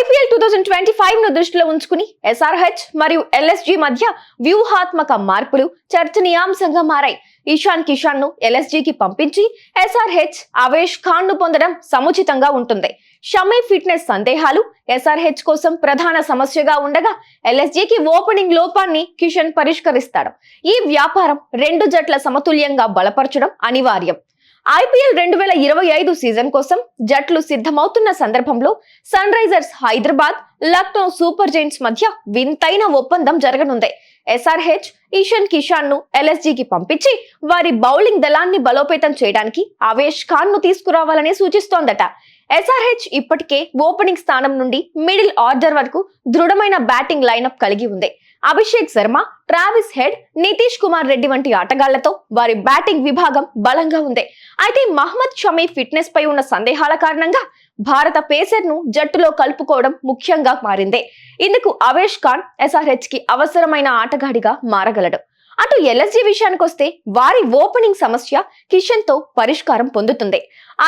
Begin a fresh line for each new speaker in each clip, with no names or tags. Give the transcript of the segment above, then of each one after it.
IPL 2025 ను దృష్టిలో ఉంచుకుని ఎస్ఆర్హెచ్ మరియు ఎల్ఎస్జీ మధ్య వ్యూహాత్మక మార్పులు చర్చనీయాంశంగా మారాయి. ఇషాన్ కిషాన్ ను ఎల్ఎస్జీకి పంపించి ఎస్ఆర్హెచ్ అవేష్ ఖాన్ ను పొందడం సముచితంగా ఉంటుంది. షమీ ఫిట్నెస్ సందేహాలు ఎస్ఆర్హెచ్ కోసం ప్రధాన సమస్యగా ఉండగా ఎల్ఎస్జీకి ఓపెనింగ్ లోపాన్ని కిషన్ పరిష్కరిస్తాడు. ఈ వ్యాపారం రెండు జట్ల సమతుల్యంగా బలపరచడం అనివార్యం. ఐపీఎల్ 2025 సీజన్ కోసం జట్లు సిద్ధమవుతున్న సందర్భంలో Sunrisers Hyderabad, Lucknow Super Giants మధ్య వింతైన ఒప్పందం జరగనుంది. ఎస్ఆర్హెచ్ ఇషాన్ కిషాన్ ను ఎల్ఎస్జీకి పంపించి వారి బౌలింగ్ దళాన్ని బలోపేతం చేయడానికి అవేష్ ఖాన్ ను తీసుకురావాలని సూచిస్తోందట. ఎస్ఆర్హెచ్ ఇప్పటికే ఓపెనింగ్ స్థానం నుండి మిడిల్ ఆర్డర్ వరకు దృఢమైన బ్యాటింగ్ లైనప్ కలిగి ఉంది. అభిషేక్ శర్మ, ట్రావిస్ హెడ్, నితీష్ కుమార్ రెడ్డి వంటి ఆటగాళ్లతో వారి బ్యాటింగ్ విభాగం బలంగా ఉంది. అయితే మహ్మద్ షమీ ఫిట్నెస్ పై ఉన్న సందేహాల కారణంగా భారత పేసర్ ను జట్టులో కలుపుకోవడం ముఖ్యంగా మారింది. ఇందుకు అవేష్ ఖాన్ ఎస్ఆర్హెచ్ కి అవసరమైన ఆటగాడిగా మారగలడు. అటు ఎల్ఎస్జీ విషయానికొస్తే వారి ఓపెనింగ్ సమస్య కిషన్ తో పరిష్కారం పొందుతుంది.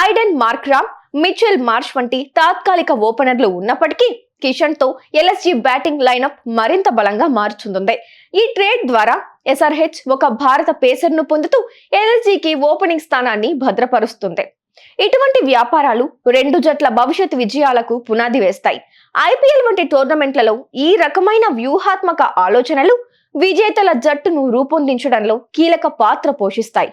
ఐడెన్ మార్క్రామ్, మిచెల్ మార్ష్ వంటి తాత్కాలిక ఓపెనర్లు ఉన్నప్పటికీ కిషన్ తో ఎల్ఎస్జీ బ్యాటింగ్ లైనప్ మరింత బలంగా మారుతుంది. ఈ ట్రేడ్ ద్వారా ఎస్ఆర్హెచ్ ఒక భారత పేసర్ ను పొందుతూ ఎల్ఎస్జీకి ఓపెనింగ్ స్థానాన్ని భద్రపరుస్తుంది. ఇటువంటి వ్యాపారాలు రెండు జట్ల భవిష్యత్ విజయాలకు పునాది వేస్తాయి. ఐపీఎల్ వంటి టోర్నమెంట్లలో ఈ రకమైన వ్యూహాత్మక ఆలోచనలు విజేతల జట్టును రూపొందించడంలో కీలక పాత్ర పోషిస్తాయి.